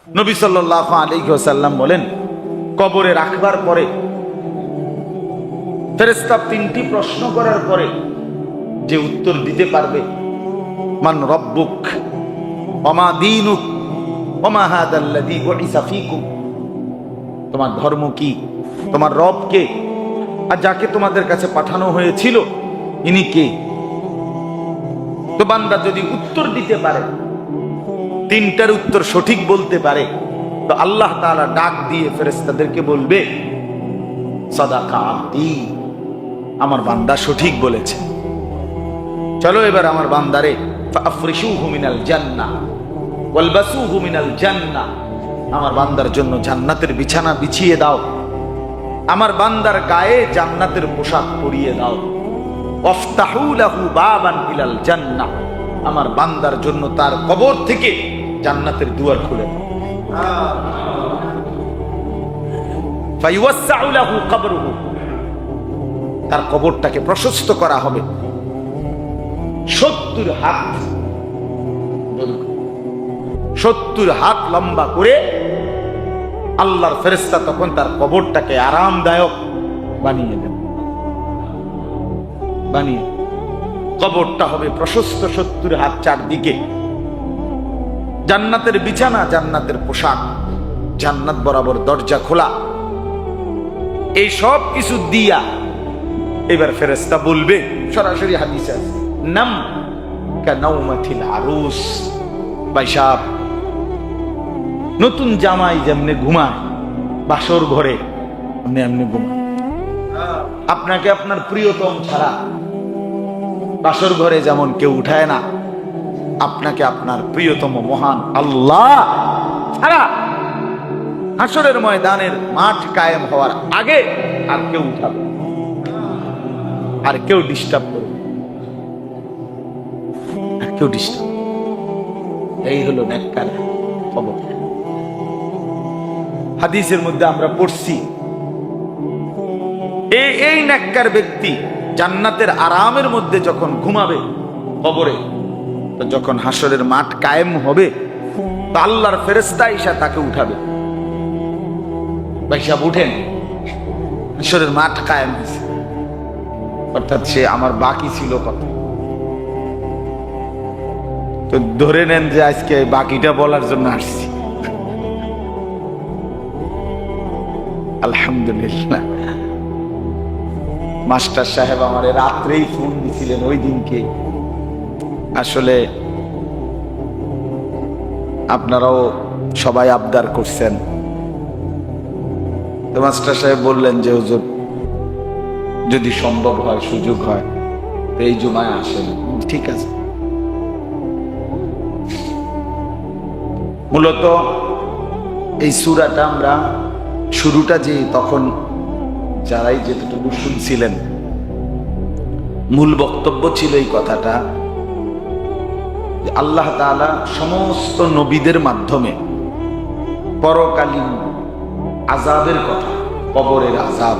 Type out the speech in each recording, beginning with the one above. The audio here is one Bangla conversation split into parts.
নবী সাল্লাল্লাহু আলাইহি ওয়াসাল্লাম বলেন, কবরে রাখবার পরে ফেরেশতা তিনটি প্রশ্ন করার পরে যে উত্তর দিতে পারবে, মান রব্বুক ওয়া মা দীনুক ওয়া মা হাদাল্লাযী বুইসা ফীকুম, তোমার ধর্ম কি, তোমার রব কে, আর যাকে তোমাদের কাছে পাঠানো হয়েছিল ইনি কে। তো বান্দা যদি উত্তর দিতে পারে, তিনটার উত্তর সঠিক বলতে পারে, তো আল্লাহ তাআলা ডাক দিয়ে ফেরেশতাদেরকে বলবে, সাদাকা আবদি, আমার বান্দা সঠিক বলেছে, চলো এবার আমার বান্দারে ফাফরিশুহু মিনাল জান্নাহ ওয়ালবাসুহু মিনাল জান্নাহ, আমার বান্দার জন্য জান্নাতের বিছানা বিছিয়ে দাও, আমার বান্দার গায়ে জান্নাতের পোশাক পরিয়ে দাও, ওয়াফতাহু লাহু বাবান ইলাল জান্নাহ, আমার বান্দার জন্য তার কবর থেকে জান্নাতের দুয়ার খুলে দাও, ফায়ুসাউ লাহু কবরুহু, তার কবরটাকে প্রশস্ত করা হবে 70 হাত, 70 হাত লম্বা করে আল্লাহর ফেরেশতা তখন তার কবরটাকে আরামদায়ক বানিয়ে দেন, বানিয়ে কবরটা হবে প্রশস্ত 70 হাত, চারদিকে জান্নাতের বিছানা, জান্নাতের পোশাক, জান্নাত বরাবর দরজা খোলা, এই সব কিছু দিয়া এবার ফেরেশতা বলবে, সরাসরি হাদিসে আছে, নাম কানাউমাতিল আরুস, ভাই সাহেব নতুন জামাই যেমনে ঘুমায় বাসর ঘরে এমনি ঘুমায়, আপনাকে আপনার প্রিয়তম ছাড়া বাসর ঘরে যেমন কেউ উঠায় না, আপনাকে আপনার প্রিয়তম মহান আল্লাহ ছাড়া হাসরের ময়দানের মাঠ কায়েম হওয়ার আগে আর কেউ উঠাবে, আর কেউ ডিস্টার্ব করবে, আর কেউ ডিস্টার্ব। এই হলো নেককার খবর। হাদিসের মধ্যে আমরা পড়ছি, এই নেককার ব্যক্তি জান্নাতের আরামের মধ্যে যখন ঘুমাবে কবরে, তো যখন হাসরের মাঠ কায়েম হবে, তো আল্লাহর ফেরেশতা এসে তাকে উঠাবে, ভাই সাহেব উঠেন, হাসরের মাঠ কায়েম হয়েছে, অর্থাৎ সে আমার বাকি ছিল কথা। তো ধরে নেন যে আজকে বাকিটা বলার জন্য আসছি, আলহামদুলিল্লাহ। মাস্টার সাহেব আমার রাত্রেই ফোন দিছিলেন ওই দিনকে, আসলে আপনারাও সবাই আবদার করছেন, তো মাস্টার সাহেব বললেন যে হুজুর যদি সম্ভব হয়, সুযোগ হয়, তো এই জুমায় আসেন। ঠিক আছে। মূলত এই সূরাটা আমরা শুরুটা যে তখন যারাই যেটুকু শুনছিলেন, মূল বক্তব্য ছিল এই কথাটা, আল্লাহ তাআলা সমস্ত নবীদের মাধ্যমে পরকালীন আযাবের কথা, কবরের আযাব,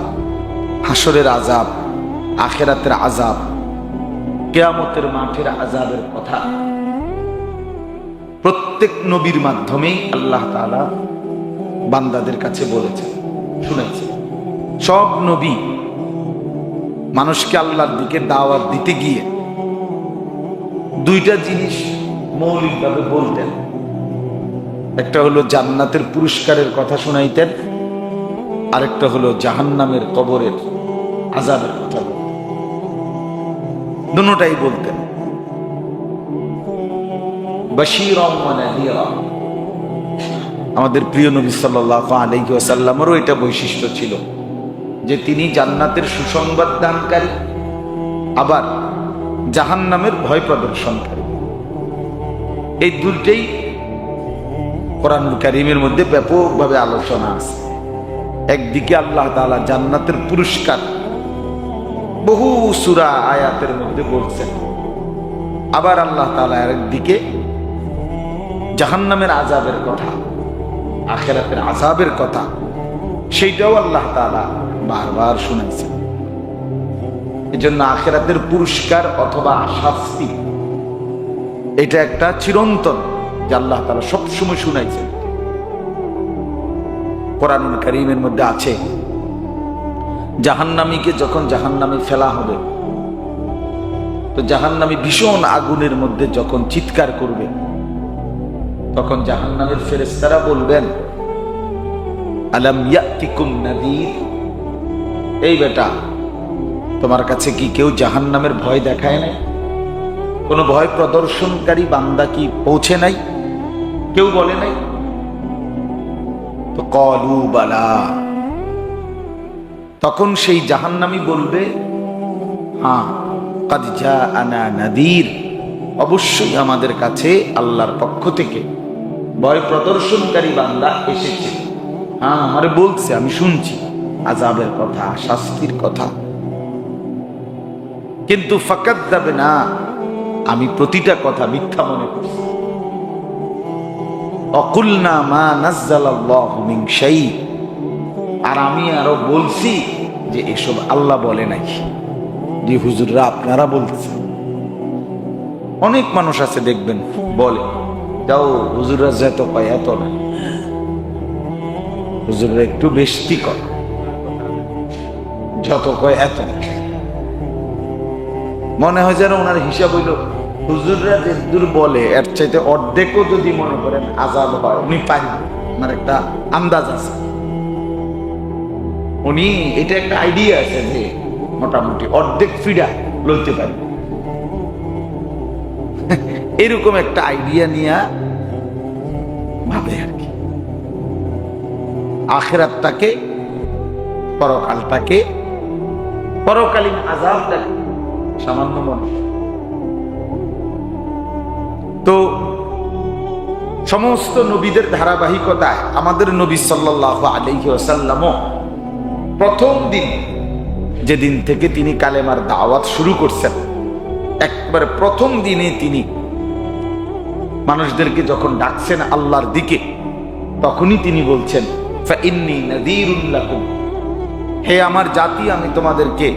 হাসরের আযাব, আখিরাতের আযাব, কিয়ামতের মাঠের আযাবের কথা প্রত্যেক নবীর মাধ্যমেই আল্লাহ তাআলা বান্দাদের কাছে বলেছেন, শুনেছেন। সব নবী মানুষকে আল্লাহর দিকে দাওয়াত দিতে গিয়ে দুইটা জিনিস মৌলিকভাবে বলতেন, একটা হলো জান্নাতের পুরস্কারের কথা শুনাইতেন, আরেকটা হলো জাহান্নামের কবরের আযাবের কথা বলতেন, দুটোটাই বলতেন। বাশীরাম ওয়া নাযীরা, আমাদের প্রিয় নবী সাল্লাল্লাহু আলাইহি ওয়াসাল্লামেরও এটা বৈশিষ্ট্য ছিল যে তিনি জান্নাতের সুসংবাদ দানকারী, আবার জাহান্নামের ভয় প্রদর্শনকারী। এই দুইটাই কোরআনুল কারীমের মধ্যে ব্যাপকভাবে আলোচনা আছে। একদিকে আল্লাহ তাআলা জান্নাতের পুরস্কার বহু সূরা আয়াতের মধ্যে বলছেন, আবার আল্লাহ তাআলা আরেকদিকে জাহান্নামের আযাবের কথা, আখিরাতের আযাবের কথা, সেইটাও আল্লাহ তাআলা বারবার শুনাইছেন। এজন্য আখিরাতের পুরস্কার অথবা শাস্তি এটা একটা চিরন্তন, যে আল্লাহ তাআলা সবসময় শুনাইছেন। কোরআনুল কারীমের মধ্যে আছে, জাহান্নামীকে যখন জাহান্নামে ফেলা হবে, তো জাহান্নামী ভীষণ আগুনের মধ্যে যখন চিৎকার করবে, তখন জাহান্নামের ফেরেশতারা বলবেন, আলাম ইয়াতিকুম নাযীর, এই বেটা, তোমার কাছে কি কেউ জাহান্নামের ভয় দেখায় নাই? কোনো ভয় প্রদর্শনকারী বান্দা কি পৌঁছে নাই? কেউ বলে নাই? তো ক্বালু বালা, তখন সেই জাহান্নামী বলবে, হ্যাঁ, ক্বাদ জাআনা নাযীর, অবশ্যই আমাদের কাছে আল্লাহর পক্ষ থেকে ভয় প্রদর্শনকারী বান্দা এসেছে। হ্যাঁ, আমারে বলছে, আমি শুনছি আযাবের কথা, শাস্তির কথা, কিন্তু ফাকাযযাবনা, আমি প্রতিটা কথা মিথ্যা মনে করছি। অকুলনা মা নাযালাল্লাহু মিন শাই, আর আমি আরো বলছি যে এসব আল্লাহ বলে নাই, যে হুজুররা আপনারা বলছেন। অনেক মানুষ আছে দেখবেন বলে, যাও হুজুররা যত কয় এত না, হুজুররা একটু বেশি কয়, যত কয় এত না। মনে হয় যেন ওনার হিসাব হইল হুজুররা যে দূর বলে এর চাইতে অর্ধেকও যদি মনে করেন আযাব হয় উনি পারবেন, আমার একটা আন্দাজ আছে। উনি এটা একটা আইডিয়া আছে যে মোটামুটি অর্ধেক ফিডা লইতে পারবে, এরকম একটা আইডিয়া নিয়ে ভাবে আর কি। আখিরাতটাকে, পরকালটাকে, পরকালীন আযাবটাকে সামান্য মনে। তো সমস্ত নবীদের ধারাবাহিকতায় আমাদের নবী সাল্লাল্লাহু আলাইহি ওয়াসাল্লামও প্রথম দিন, যেদিন থেকে তিনি কালেমার দাওয়াত শুরু করছেন, একবারে প্রথম দিনে তিনি মানুষদেরকে যখন ডাকছেন আল্লাহর দিকে, তখনই তিনি বলছেন, ফাইন্নী নাযীরুল লাকুম, হে আমার জাতি, আমি তোমাদেরকে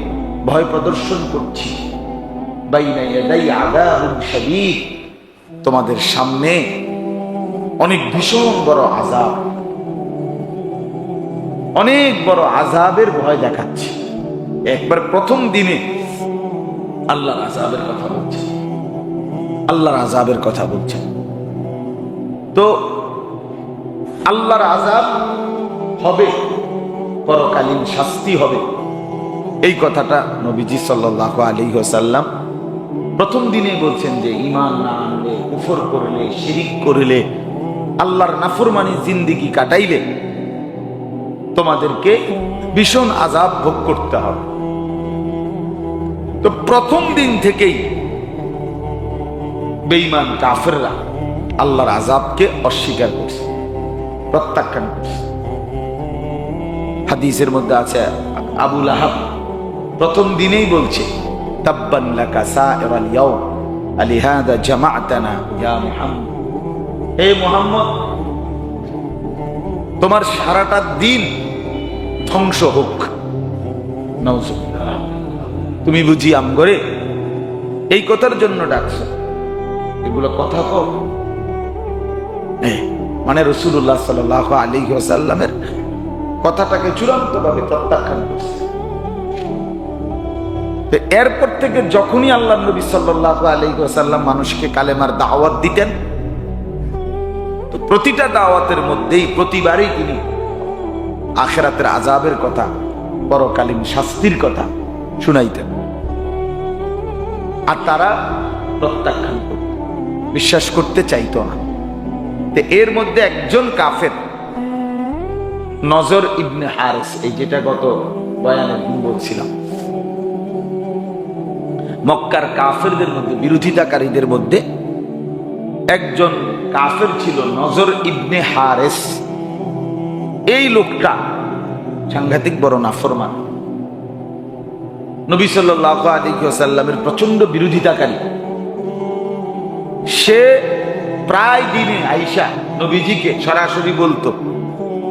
ভয় প্রদর্শন করছি, বাইনা ইয়াদাই আযাবুন শাদীদ, তোমাদের সামনে অনেক ভীষণ বড় আযাব, অনেক বড় আযাবের ভয় দেখাচ্ছে। একবার প্রথম দিনে আল্লাহর আযাবের কথা বলছে, আল্লাহর আযাবের কথা বলছে। তো আল্লাহর আযাব হবে, পরকালীন শাস্তি হবে, এই কথাটা নবীজি সাল্লাল্লাহু আলাইহি ওয়াসাল্লাম প্রথম দিনে বলছেন যে ঈমান না আনলে, কুফর করলে, শিরিক করলে, আল্লাহর নাফরমানি জিন্দেগি কাটাইলে তোমাদেরকে ভীষণ আযাব ভোগ করতে হবে। তো প্রথম দিন থেকেই বেঈমান কাফেররা আল্লাহর আযাবকে অস্বীকার করছে, প্রত্যাখ্যান করছে। হাদিসের মধ্যে আছে, আবু লাহাব প্রথম দিনেই বলছে, তাব্বান লাকা সাইরাল ইয়াউম আলিহাদা জামাআতানা ইয়া মুহাম্মদ, হে মুহাম্মদ, তোমার সারাটা দিন ধ্বংস হোক। নাউজুবিল্লাহ, তুমি বুঝি আমগরে এই কথার জন্য ডাকছো? এগুলো কথা কও, মানে রাসূলুল্লাহ সাল্লাল্লাহু আলাইহি ওয়াসাল্লামের কথাটাকে চূড়ান্তভাবে প্রত্যাখ্যান করছে। তো এরপর থেকে যখনই আল্লাহ নবী সাল্লাল্লাহু আলাইহি ওয়াসাল্লাম মানুষকে কালেমার দাওয়াত দিতেন, তো প্রতিটা দাওয়াতের মধ্যেই প্রতিবারই তিনি আখিরাতের আযাবের কথা, পরকালীন শাস্তির কথা শুনাইতেন, আর তারা প্রত্যাখ্যান করত, বিশ্বাস করতে চাইতো না। তো এর মধ্যে একজন কাফের, নজর ইবনে হারিস, এই যেটা গত বয়ানে বলছিলাম, মক্কার কাফেরদের মধ্যে, বিরোধিতাকারীদের মধ্যে একজন কাফের ছিল নজর ইবনে হারিস। এই লোকটা সাংঘাতিক বড় নাফরমান, নবী সাল্লাল্লাহু আলাইহি ওয়াসাল্লামের প্রচন্ড বিরোধিতাকারী। সে প্রায় দিনে আয়েশা নবীজিকে সরাসরি বলতো,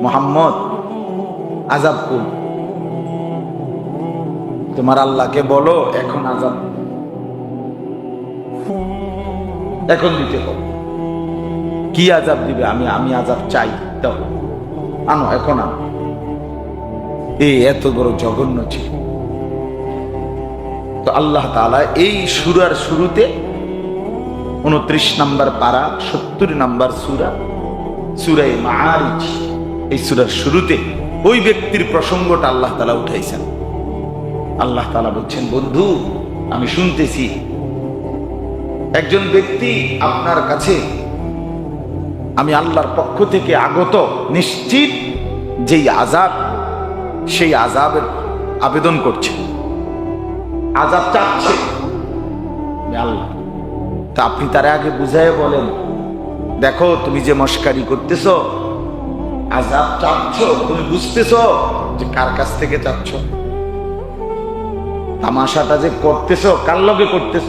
মুহাম্মদ আযাব কোন, তোমার আল্লাহকে বলো এখন আযাব, এখন দিতে হবে। কি আযাব দিবে? আমি আযাব চাই, দাও, আনো, এখন আনো। এত বড় জঘন্য ছিল। তো আল্লাহ তাআলা এই সূরার শুরুতে 29 নম্বর পারা 70 নম্বর সূরা সূরা মাআরিজ, এই সূরার শুরুতে ওই ব্যক্তির প্রসঙ্গটা আল্লাহ তাআলা উঠাইছেন। আল্লাহ তাআলা বলছেন, বন্ধু আমি শুনতেছি একজন ব্যক্তি আপনার কাছে আমি আল্লাহর পক্ষ থেকে আগত নিশ্চিত যেই আযাব, সেই আযাবের আবেদন করছে, আযাব চাচ্ছে আল্লাহ। তা আপনি তার আগে বুঝায় বলেন, দেখো তুমি যে মস্কারি করতেছ, আযাব চাচ্ছ, তুমি বুঝতেছ যে কার কাছ থেকে চাচ্ছ? তামাশাটা যে করতেছ কার লগে করতেছ?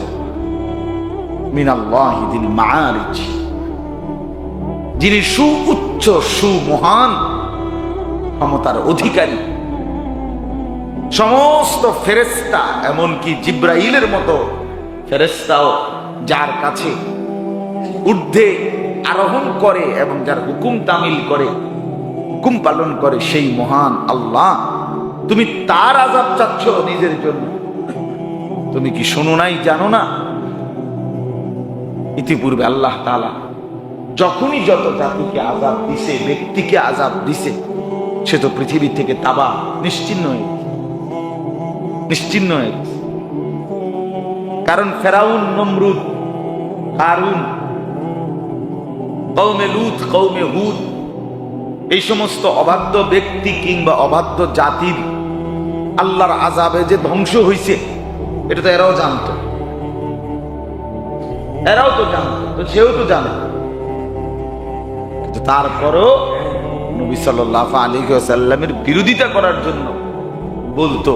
মিনাল্লাহি যিনি মাআরিজ, যিনি সুউচ্চ সুমহান ক্ষমতার অধিকারী। সমস্ত ফেরেশতা, এমনকি জিব্রাইলের মতো ফেরেশতাও যার কাছে ঊর্ধ্বে আরোহণ করে এবং যার হুকুম তামিল করে, হুকুম পালন করে, সেই মহান আল্লাহ, তুমি তার আযাব চাচ্ছ নিজের জন্য? তুমি কি শোনো নাই, জানো না? ইতিপূর্বে আল্লাহ তাআলা যখনই যত জাতিকে আযাব দিছে, ব্যক্তিকে আযাব দিছে, সে তো পৃথিবী থেকে তাবা নিশ্চিহ্ন হয়ে গেছে। কারণ ফেরাউন, নমরুদ, কারুন, কওমে লূত, কওমে হুদ, এই সমস্ত অবাধ্য ব্যক্তি কিংবা অবাধ্য জাতির আল্লাহর আযাবে যে ধ্বংস হইছে, এটা তো এরাও জানতো, এরাও তো জানতো, তো সেও তো জানে। কিন্তু তারপরও নবী সাল্লাল্লাহু আলাইহি ওয়াসাল্লামের বিরোধিতা করার জন্য বলতো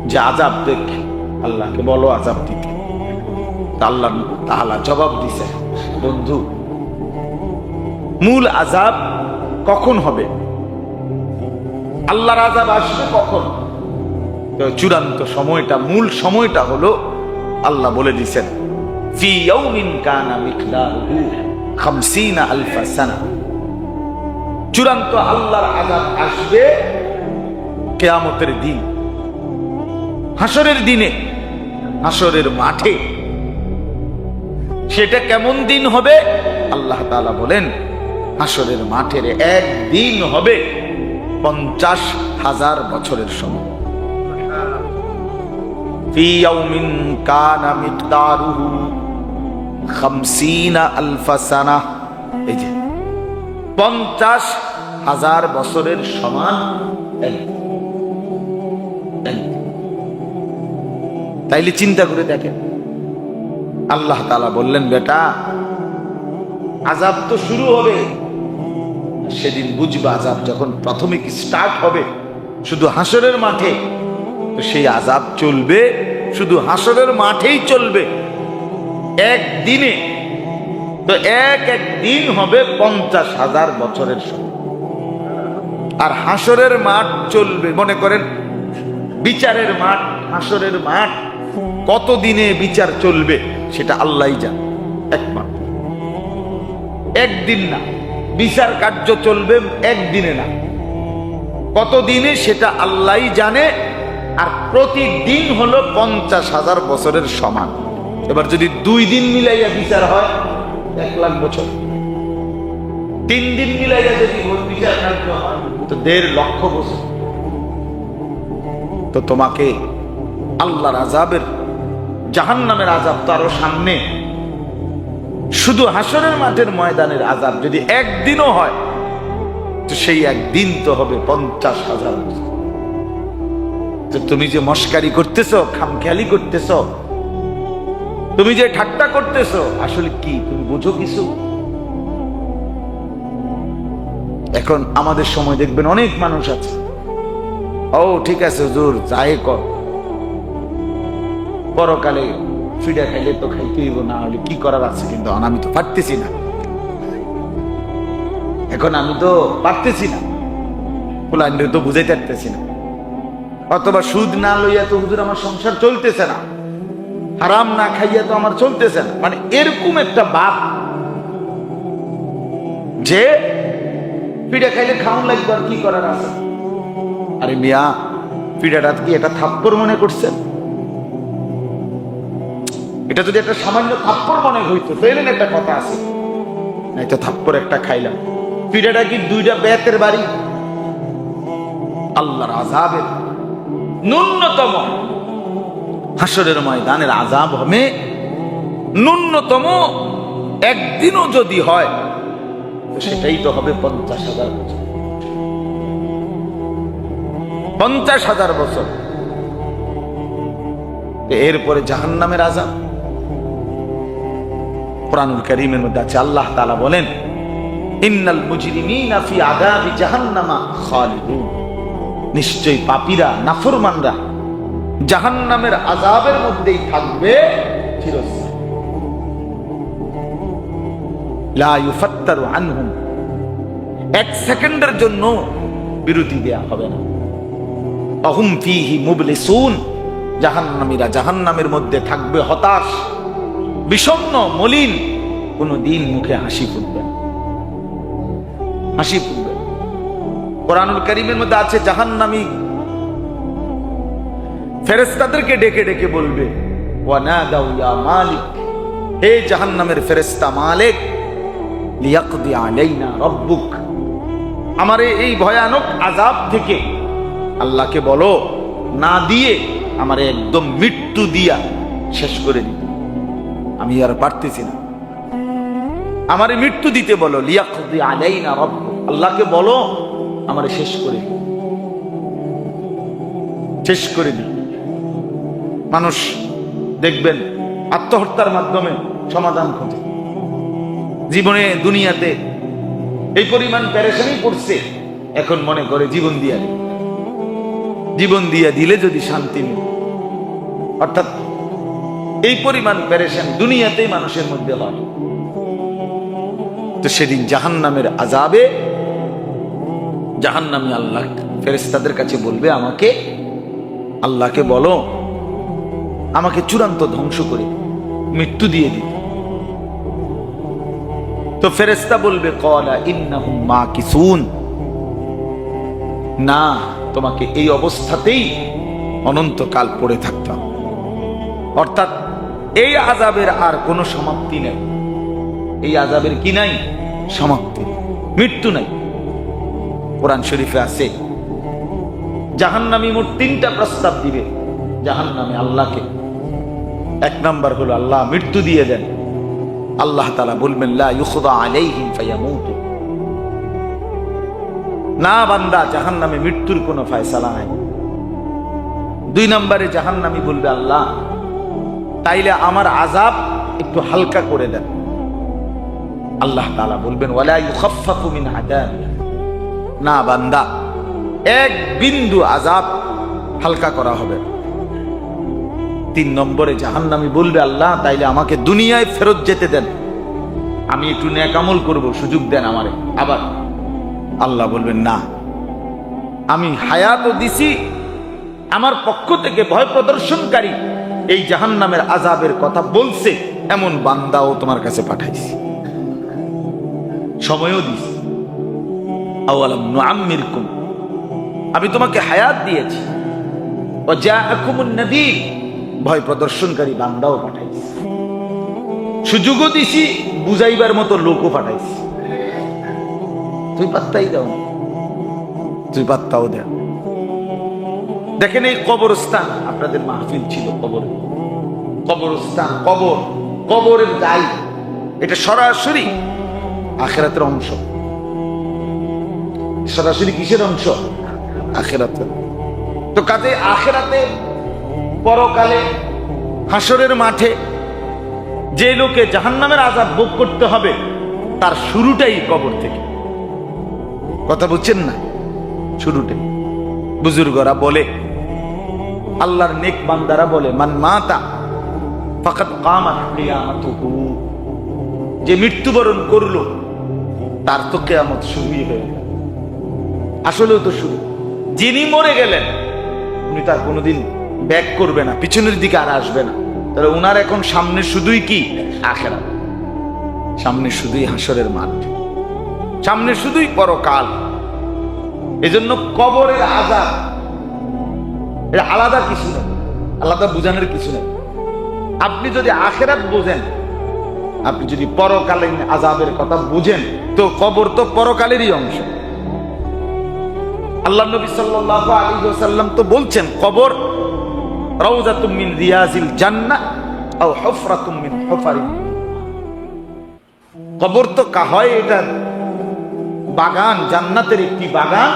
যে আযাব দেখ, আল্লাহকে বলো আযাব দিতে। আল্লাহ তাআলা জবাব দিছে, বন্ধু মূল আযাব কখন হবে, আল্লাহর আযাব আসবে কখন? চূড়ান্ত সময়টা, মূল সময়টা হলো আল্লাহ বলে দিয়েছেন, ফি ইয়াউমিন কানা মিকদারুহু 50,000 সানা। চূড়ান্ত আল্লাহর আযাব আসবে কিয়ামতের দিন, হাসরের দিনে, হাসরের মাঠে। সেটা কেমন দিন হবে? আল্লাহ তাআলা বলেন, হাসরের মাঠের একদিন হবে 50,000 বছরের সমান। ফি ইয়াউমিন কানা মিকদারুহু 50,000 সানা। এই যে 50,000 বছরের সমান তাইলে চিন্তা করে দেখেন, আল্লাহ তাআলা বললেন, বেটা আযাব তো শুরু হবে, সেদিন বুঝবা আযাব যখন প্রাথমিক স্টার্ট হবে শুধু হাসরের মাঠে, তো সেই আযাব চলবে শুধু হাসরের মাঠেই চলবে একদিনে। তো এক দিন হবে 50,000 বছরের সমান। আর হাসরের মাঠ চলবে, মনে করেন বিচারের মাঠ, হাসরের মাঠ কত দিনে বিচার চলবে সেটা আল্লাহই জানে, একমাত্র। একদিন না, বিচার কার্য চলবে একদিনে না, কত দিনে সেটা আল্লাহই জানে। আর প্রতিদিন হলো 50,000 বছরের সমান। এবার যদি 2 দিন মিলাইয়া বিচার হয় 1,00,000 বছর, 3 দিন মিলাইয়া যদি বিচার কার্য হয় তো 1.5 লক্ষ বছর। তো তোমাকে আল্লাহর আযাবের, জাহান্নামের আযাব তো আরো সামনে। শুধু হাসরের মাঠের ময়দানের আযাব যদি একদিনও হয় তো সেই একদিন তো হবে 50,000 বছর। তো তুমি যে মস্কারি করতেছো, খামখেয়ালি করতেছো, তুমি যে ঠাট্টা করতেছো, আসলে কি তুমি বুঝো কিছু? এখন আমাদের সময় দেখবেন অনেক মানুষ আছে, ও ঠিক আছে হুজুর যাই কর, পরকালে ফিডা খাইলে তো খাইতে হইব, না হলে কি করার আছে, কিন্তু আমি তো পারতেছি না, এখন আমি তো পারতেছি না, ফুলাইন্দ্র তো বুঝাইতে পারতেছি না, অথবা সুদ না লইয়া তো হুজুর আমার সংসার চলতেছে না, হারাম না খাইয়া তো আমার চলতেছে না। মানে এরকম একটা বাপ যে পিঠা খাইলে খাওয়ান লাগবে, আর কি করার আছে, আরে মিয়া, পিড়াটা কি এটা থাপ্পড় মনে করছেন? এটা যদি একটা সামান্য থাপ্পড় মনে হইতো তাহলে একটা কথা আছে, নাই তো থাপ্পড় একটা খাইলাম। পিড়াটা কি দুইটা বেতের বাড়ি? আল্লাহর আযাবের ন্যূনতম হাসরের ময়দানের আযাব হবে ন্যূনতম একদিনও যদি হয় তো সেটাই তো হবে 50,000 বছর। 50,000 বছর। এরপরে জাহান্নামের আযাব কুরআনুল কারীমের মধ্যে আছে। আল্লাহ তাআলা বলেন, ইন্নাল মুজরিমিনা ফি আযাবি জাহান্নামা খালিদুন, নিশ্চয়ই পাপীরা, নাফরমানরা জাহান্নামের আযাবের মধ্যেই থাকবে চিরস্থায়ী। লা ইউফাত্তারু আনহুম, এক সেকেন্ডের জন্য বিরতি দেয়া হবে না। আহুম ফীহি মুবলিসুন, জাহান্নামীরা জাহান্নামের মধ্যে থাকবে হতাশ, বিষণ্ণ, মলিন, কোনদিন মুখে হাসি ফুটবে না, হাসি ফুটবে। কুরআনুল কারীমের মধ্যে আছে জাহান্নামী ফেরেশতাদেরকে ডেকে ডেকে বলবে, ওয়া নাদাউ ইয়া মালিক, হে জাহান্নামের ফেরেশতা মালিক, লিয়াকদি আলাইনা রাব্বুক, আমারে এই ভয়ানক আযাব থেকে আল্লাহকে বলো না দিয়ে আমারে একদম মৃত্যু দিয়া শেষ করে দিতে, আমি আর পারতেছি না, আমারে মৃত্যু দিতে বলো। লিয়াকদি আলাইনা রাব্বুক, আল্লাহকে বলো আমারে শেষ করে দিতে, শেষ করে দিতে। মানুষ দেখবেন আত্মহত্যার মাধ্যমে সমাধান খোঁজে। জীবনে দুনিয়াতে এই পরিমাণ পেরেশানি পড়ছে, এখন মনে করে জীবন দিয়া দিই, জীবন দিয়া দিলে যদি শান্তি মিলে। অর্থাৎ এই পরিমাণ পেরেশানি দুনিয়াতেই মানুষের মধ্যে হয়। তো সেদিন জাহান্নামের আযাবে জাহান্নামী আল্লাহ ফেরেশতাদের কাছে বলবে, আমাকে, আল্লাহকে বলো আমাকে চূড়ান্ত ধ্বংস করে মৃত্যু দিয়ে দিতে। তো ফেরেশতা বলবে, ক্বালা ইন্নাহুম মাকিসুন, না, তোমাকে এই অবস্থাতেই অনন্তকাল পড়ে থাকতাম। অর্থাৎ এই আযাবের আর কোনো সমাপ্তি নেই। এই আযাবের কি নাই? সমাপ্তি, মৃত্যু নাই। কোরআন শরীফে আছে জাহান্নামী মোট 3টা প্রস্তাব দিবে জাহান্নামে আল্লাহকে। 1 নাম্বার হলো, আল্লাহ মৃত্যু দিয়ে দেন। আল্লাহ তাআলা বলবেন, লা ইউখদা আলাইহিম ফায়ামুতু, না বান্দা, জাহান্নামে মৃত্যুর কোনো ফয়সালা নাই। 2 নম্বরে জাহান্নামী বলবে, আল্লাহ তাইলে আমার আযাব একটু হালকা করে দেন। আল্লাহ তাআলা বলবেন, ওয়ালা ইউখাফফাফু মিন আযাবি, না বান্দা, এক বিন্দু আযাব হালকা করা হবে। 3 নম্বরে জাহান্নামী বলবে, আল্লাহ তাইলে আমাকে দুনিয়ায় ফেরত যেতে দেন, আমি একটু নেক আমল করব, সুযোগ দেন আমারে। আবার আল্লাহ বলবেন, না, আমি হায়াতও দিছি, আমার পক্ষ থেকে ভয় প্রদর্শনকারী এই জাহান্নামের আযাবের কথা বলছে এমন বান্দাও তোমার কাছে পাঠাইছি, সময়ও দিছি। আওয়ালাম নুআম্মিরকুম, আমি তোমাকে হায়াত দিয়েছি। ওয়া জাআকুমুন নাযীর, ভয় প্রদর্শনকারী বান্দাও পাঠাইছি, সুযোগও দিছি, বুঝাইবার মতো লোকও পাঠাইছি। তুই পাত্তাই দাও, তুই পাত্তাও দেও। দেখেন এই কবরস্থান, আপনাদের মাহফিল ছিল কবর, কবরস্থান, কবর, কবরের গাই, এটা সরাসরি আখিরাতের অংশ। সরাসরি কিসের অংশ? আখিরাতের। তো কাজে আখিরাতে, পরকালে, হাসরের মাঠে যে লোকে জাহান্নামের আযাব ভোগ করতে হবে তার শুরুটাই কবর থেকে। কথা বুঝছেন না? শুরুটাই। বুজুর্গরা বলে, আল্লাহর নেক বান্দারা বলে, মান মাতা ফাকাদ কামাত কিয়ামাতুহু, যে মৃত্যুবরণ করলো তার তো কিয়ামত শুরুই হয়ে গেল। আসলেও তো শুরু। যিনি মরে গেলেন উনি তার কোনোদিন ব্যাক করবে না, পিছনের দিকে আর আসবে না। তাহলে উনার এখন সামনে শুধুই কি? আখিরাত। সামনে শুধুই হাসরের মাঠ, সামনে শুধুই পরকাল। এজন্য কবরের আযাব এটা আলাদা কিছু নেই, আলাদা বুঝানোর কিছু নেই। আপনি যদি আখিরাত বোঝেন, আপনি যদি পরকালীন আযাবের কথা বুঝেন, তো কবর তো পরকালেরই অংশ। আল্লাহ নবী সাল্লাল্লাহু আলাইহি ওয়াসাল্লাম তো বলছেন, কবর রাউযাতুম মিন রিয়াজিল জান্নাহ আও হুফরাতুম মিন হুফারি। কবর তো হয় এটা বাগান, জান্নাতের একটি বাগান,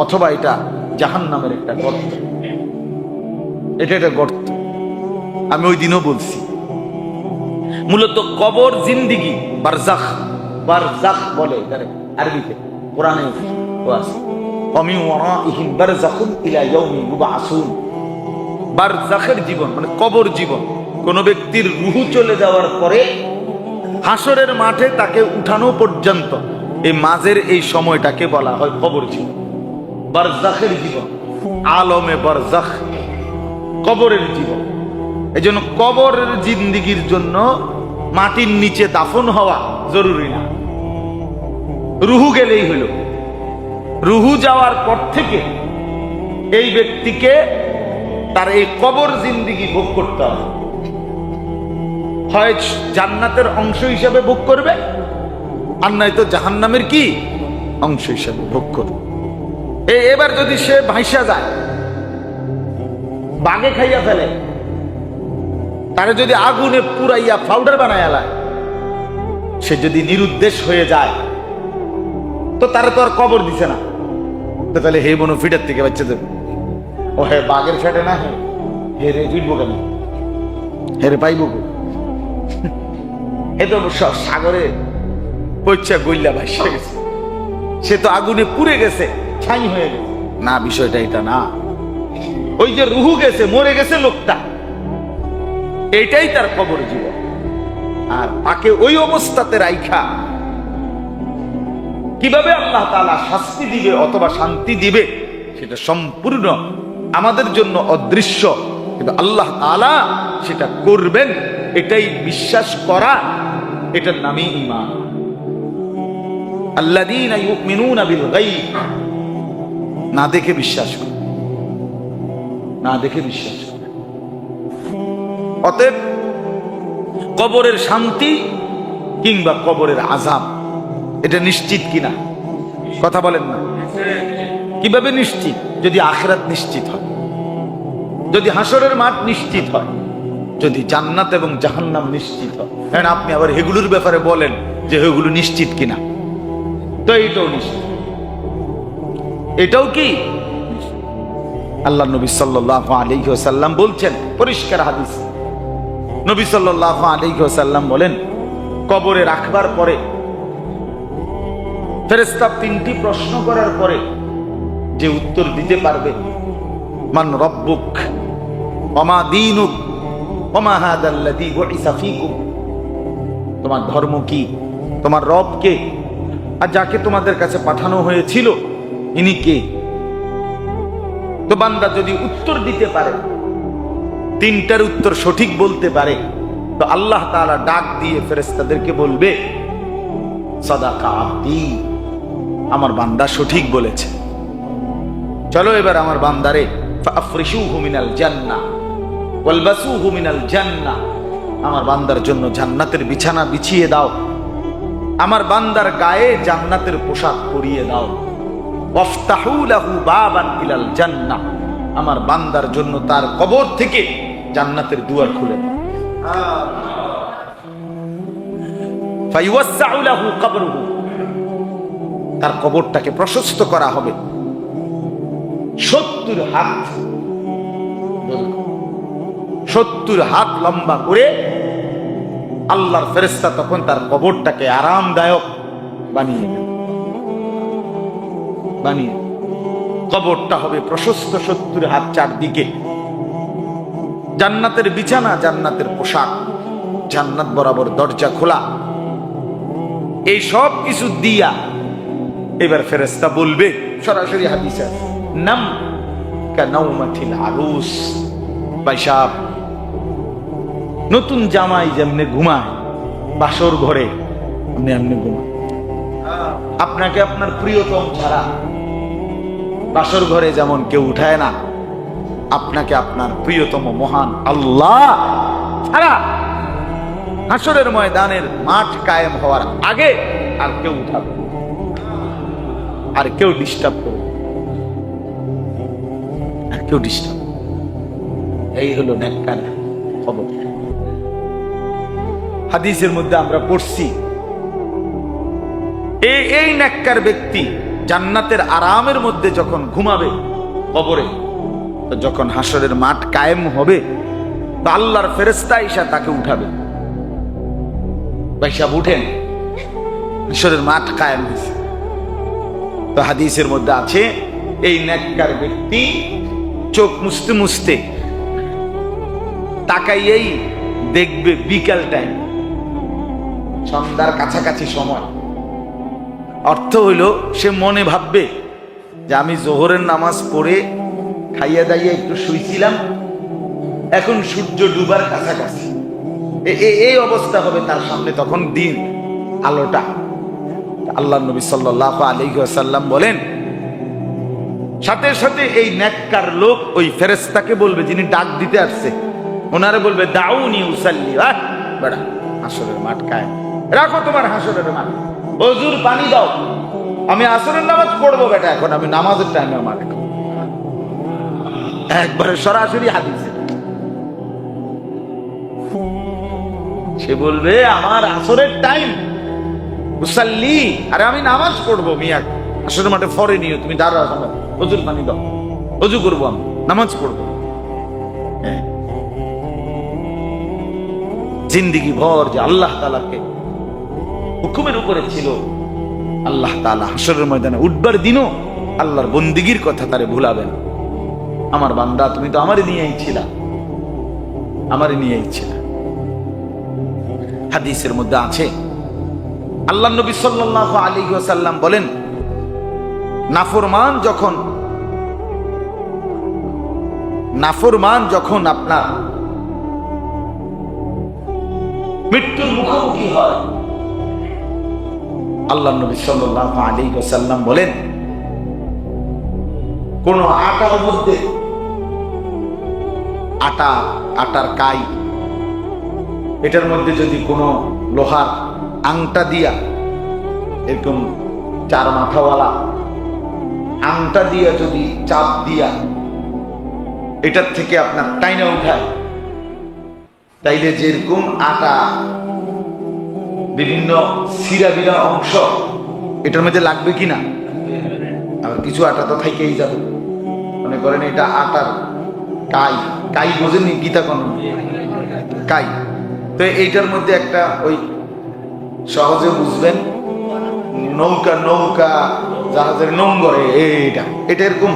অথবা এটা জাহান্নামের একটা গর্ত। এটা একটা গর্ত। আমি ওই দিনও বলছি, মূলত কবর জিন্দিগি, বারজাখ, বারজাখ বলে এটারে আরবিতে, কোরআনে আছে ওয়ামি ওয়ারাইহিম বারযাখুন ইলা ইয়াউমি ইউবআসুন। বারজাখের জীবন মানে কবর জীবন। কোন ব্যক্তির রূহ চলে যাওয়ার পরে হাসরের মাঠে তাকে উঠানো পর্যন্ত এই মাঝের এই সময়টাকে বলা হয় কবর জীবন, বারজাখের জীবন, আলমে বারজাখ, কবরের জীবন। এই জন্য কবরের জিন্দিগির জন্য মাটির নিচে দাফন হওয়া জরুরি না, রুহু গেলেই হইল। রুহু যাওয়ার পর থেকে এই ব্যক্তিকে তার এই কবর জিন্দিগি ভোগ করতে হবে। হয় জান্নাতের অংশ হিসেবে ভোগ করবে, আর নয়তো জাহান্নামের কি অংশ হিসেবে ভোগ করবে। এবার যদি সে ভাইসা যায়, বাগে খাইয়া ফেলে, তারে যদি আগুনে পুরাইয়া পাউডার বানায় আলায়, সে যদি নিরুদ্দেশ হয়ে যায়, তো তারা তো আর কবর দিছে না। তো তাহলে হে বনু ফিটার থেকে বাচ্চা দেবে, ও হে বাঘের ফেটে না, হে রে ফিটবো কেন, হে রে পাইব, হে তো সাগরে পয়সা গইলা ভাসে গেছে, সে তো আগুনে পুড়ে গেছে, ছাই হয়ে গেছে। না, বিষয়টা এটা না। ওই যে রুহু গেছে, মরে গেছে লোকটা, এইটাই তার কবর জীবন। আর তাকে ওই অবস্থাতে রাইখা কিভাবে আল্লাহ তাআলা শাস্তি দিবে অথবা শান্তি দিবে, সেটা সম্পূর্ণ আমাদের জন্য অদৃশ্য, কিন্তু আল্লাহ তাআলা সেটা করবেন, এটাই বিশ্বাস করা, এটার নামই ঈমান। আল্লাযীনা ইউমিনুনা বিল গায়ব, না দেখে বিশ্বাস করে, না দেখে বিশ্বাস করে। অতএব কবরের শান্তি কিংবা কবরের আযাব এটা নিশ্চিত কিনা কথা বলেন না? কিভাবে নিশ্চিত? যদি আখিরাত নিশ্চিত হয়, যদি হাসরের মাঠ নিশ্চিত হয়, যদি জান্নাত এবং জাহান্নাম নিশ্চিত হয়। কারণ আপনি আবার এগুলোর ব্যাপারে বলেন যে এগুলো নিশ্চিত কিনা, তো এইটাও নিশ্চিত। এটাও কি আল্লাহ নবী সাল্লাল্লাহু আলাইহি ওয়াসাল্লাম বলছেন, পরিষ্কার হাদিস, নবী সাল্লাল্লাহু আলাইহি ওয়াসাল্লাম বলেন, কবরে রাখবার পরে ফেরেশতা তিনটি প্রশ্ন করার পরে যে উত্তর দিতে পারবে, মান রব্বুক ওয়া মা দীনুক ওয়া মা হাদাল্লাযী বুইসা ফীকুম, তোমার ধর্ম কি, তোমার রব কে, আর যাকে তোমাদের কাছে পাঠানো হয়েছিল ইনি কে। তো বান্দা যদি উত্তর দিতে পারে, তিনটার উত্তর সঠিক বলতে পারে, তো আল্লাহ তাআলা ডাক দিয়ে ফেরেশতাদেরকে বলবে, সাদাকা আবদি, আমার বান্দা সঠিক বলেছে, চলো এবার আমার বান্দারে ফাফরিশুহু মিনাল জান্নাহ ওয়ালবাসুহু মিনাল জান্নাহ, আমার বান্দার জন্য জান্নাতের বিছানা বিছিয়ে দাও, আমার বান্দার গায়ে জান্নাতের পোশাক পরিয়ে দাও, ওয়াফতাহু লাহু বাবান ইলাল জান্নাহ, আমার বান্দার জন্য তার কবর থেকে জান্নাতের দুয়ার খুলে দাও, ফায়ুসাউ লাহু কবরুহু, তার কবরটাকে প্রশস্ত করা হবে 70 হাত, 70 হাত লম্বা করে আল্লাহর ফেরেশতা তখন তার কবরটাকে আরামদায়ক বানিয়ে দেবে, বানিয়ে কবরটা হবে প্রশস্ত 70 হাত, চারদিকে জান্নাতের বিছানা, জান্নাতের পোশাক, জান্নাত বরাবর দরজা খোলা, এই সব কিছু দিয়া এবার ফেরেশতা বলবে, সরাসরি হাদিসে নাম কানাউমাতিল আরুস, বাইসাব, নতুন জামাই যেমনে ঘুমায় বাসর ঘরে, আপনি এমনি ঘুমান। আপনাকে আপনার প্রিয়তম ছাড়া বাসর ঘরে যেমন কেউ উঠায় না, আপনাকে আপনার প্রিয়তম মহান আল্লাহ ছাড়া হাসরের ময়দানের মাঠ কায়েম হওয়ার আগে আর কেউ উঠাবে, আর কেউ ডিস্টার্ব করবে, আর কেউ ডিস্টার্ব। এই হলো নেককার খবর। হাদিসের মধ্যে আমরা পড়ছি এই নেককার ব্যক্তি জান্নাতের আরামের মধ্যে যখন ঘুমাবে কবরে, যখন হাসরের মাঠ কায়েম হবে, আল্লাহর ফেরেশতা এসে তাকে উঠাবে। ভাই সাহেব উঠেন, হাসরের মাঠ কায়েম হয়েছে। তো হাদিসের মধ্যে আছে এই নেককার ব্যক্তি চোখ মুছতে মুছতে তাকাইয়েই দেখবে বিকাল টাইম, সন্ধ্যার কাছাকাছি সময়। অর্থ হইল সে মনে ভাববে যে আমি জোহরের নামাজ পড়ে খাইয়া দাইয়া একটু শুইছিলাম, এখন সূর্য ডুবার কাছাকাছি। এই অবস্থা হবে তার সামনে তখন দিন আলোটা। আল্লাহ নবী সাল্লাল্লাহু আলাইহি ওয়াসাল্লাম বলেন, সাথে সাথে এই নেককার লোক ওই ফেরেশতাকে বলবে, যিনি ডাক দিতে আসছে, ওনারে বলবে দাউনি উসাল্লি। বেড়া, হাসরের মাঠ কায়েম, রাখো তোমার হাসরের মাঠ, ওযুর পানি দাও, আমি আসরের নামাজ পড়বো বেটা, এখন আমি নামাজের টাইমে আমার একবারে সরাসরি হাদিসে সে বলবে আমার আসরের টাইম উসাল্লি, আরে আমি নামাজ পড়বো মিয়া, আসরের মাঠে ফরে নিও, তুমি দাঁড়াও, ওযুর পানি দাও, ওযু করবো, আমি নামাজ পড়বো। জিন্দিগি ভর যে আল্লাহ তাআলাকে হুকুমের উপরে ছিল, আল্লাহ তাআলা হাসরের ময়দানে উঠবার দিনও আল্লাহর বন্দিগির কথা তারে ভুলাবেন। আমার বান্দা, তুমি তো আমারই নিয়েই ছিলা, আমারই নিয়েই ছিলা। হাদিসের মধ্যে আছে, আল্লাহ নবী সাল্লাল্লাহু আলাইহি ওয়াসাল্লাম বলেন, নাফরমান যখন আপনার মৃত্যুর মুখোমুখি হয়, আল্লাহ নবী সাল্লাল্লাহু আলাইহি ওয়াসাল্লাম বলেন, কোন আটার মধ্যে আটার কাই, এটার মধ্যে যদি কোনো লোহার আংটা দিয়া, এরকম চার মাথাওয়ালা আংটা দিয়া যদি চাপ দিয়া এটার থেকে আপনার টাইনা উঠায়, তাইলে যেরকম আটা বিভিন্ন সিরা বিরা অংশ এটার মধ্যে লাগবে কিনা, আর কিছু আটা তো থাইকেই যাবে। মনে করেন এটা আটার কাই বোঝেননি গীতা কোন কাই, তো এইটার মধ্যে একটা ওই সহজে বুঝবেন নৌকা জাহাজের নোংরে, এটা এরকম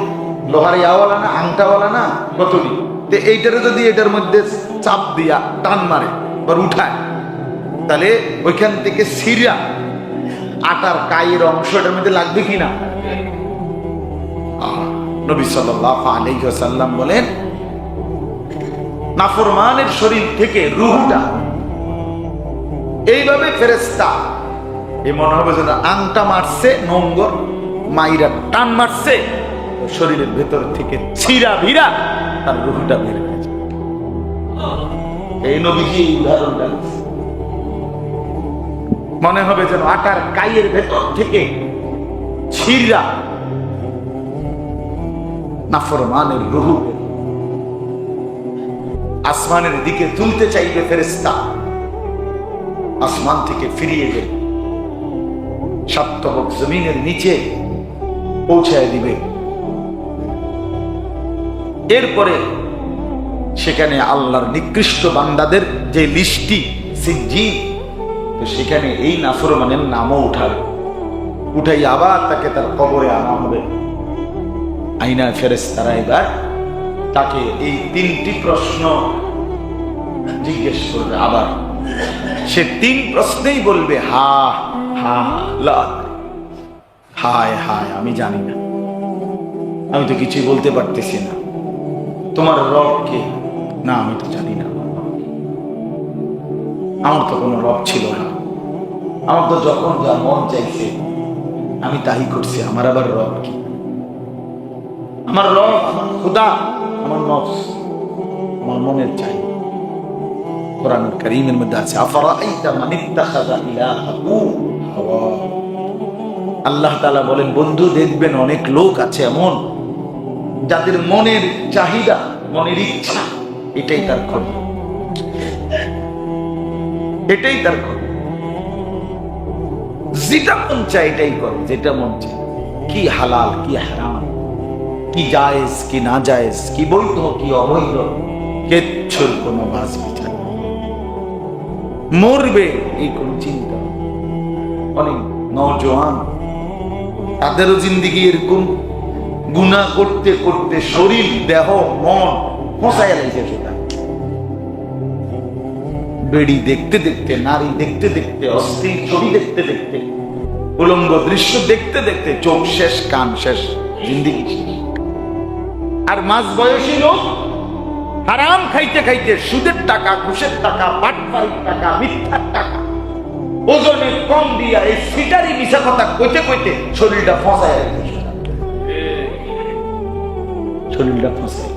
লোহার ইয়াওয়ালা না, আংটাওয়ালা না, কতটি, তো এইটারে যদি এটার মধ্যে চাপ দিয়া টান মারে বা উঠায়, তাহলে ওইখান থেকে সিরা আটার কাইয়ের অংশ এটার মধ্যে লাগবে কিনা। নবী সাল্লাল্লাহু আলাইহি ওয়াসাল্লাম বলেন, নাফরমানের শরীর থেকে রূহটা এইভাবে ফেরেশতা, এ মনে হবে যেন আংটা মারছে, নোংর মাইরা টান মারছে, শরীরের ভেতর থেকে ছিঁড়া ভিড়া তার রূহটা বের হয়ে যায়। এই নবীজি উদাহরণটা মনে হবে যেন আটার কাইয়ের ভেতর থেকে ছিঁড়া নাফরমানের রূহ আসমানের দিকে তুলতে চাইবে ফেরেশতা, আসমান থেকে ফিরিয়ে দেবে, সাতবক জমিনের নিচে পৌঁছায় দিবে। এরপরে সেখানে আল্লাহর নিকৃষ্ট বান্দাদের যে লিস্টি সিজ্জিন, তো সেখানে এই নাফরমানের নামও উঠাবে, উঠাই আবার তাকে তার কবরে আনা হবে। আইনা ফেরেশতারা এবার তাকে এই তিনটি প্রশ্ন জিজ্ঞেস করবে। আবার সে তিন প্রশ্নেই বলবে হা হা লা, হায় হায় আমি জানি না, আমি তো কিছুই বলতে পারতেছি না, তোমার রব কে? না আমি তো জানি না, আমার তো কোনো রব ছিল না, আমার তো যখন যা মন চাইছে আমি তাই করছি, আমার আবার রব কি? আমার রব আমার খোদা আমার নফস, আমার মনের চাই। কোরআন কারীমের মধ্যে আছে আফারাআইতা মান ইত্তাখাযা ইলাহাহু হাওয়া। আল্লাহ তাআলা বলেন, বন্ধু দেখবেন অনেক লোক আছে এমন যাদের মনের চাহিদা, মনের ইচ্ছা এটাই তার খবর, এটাই তার খবর। যেটা মন চায় এটাই করে, যেটা মন চায়। কি হালাল কি হারাম, কি জায়েজ কি না জায়েজ, কি বৈধ কি অবৈধ, কিচ্ছুর কোনো বাজ বিচার নেই। মরবে এই কোন চিন্তা। অনেক নওজোয়ান তাদেরও জিন্দিগি এরকম, গুনাহ করতে করতে শরীর দেহ মন ফসাইয়া লাগছে। সেটা বেড়ি দেখতে দেখতে, নারী দেখতে দেখতে, অশ্লীল ছবি দেখতে দেখতে, উলঙ্গ দৃশ্য দেখতে দেখতে চোখ শেষ, কান শেষ, জিন্দিগি শেষ। আর মাঝ বয়সী লোক হারাম খাইতে খাইতে, সুদের টাকা, ঘুষের টাকা, বাটপাড়ির টাকা, মিথ্যার টাকা, ওজনে কম দিয়া এই সিটারি মিশা কথা কইতে কইতে শরীরটা ফসায়, শরীরটা ফসায়।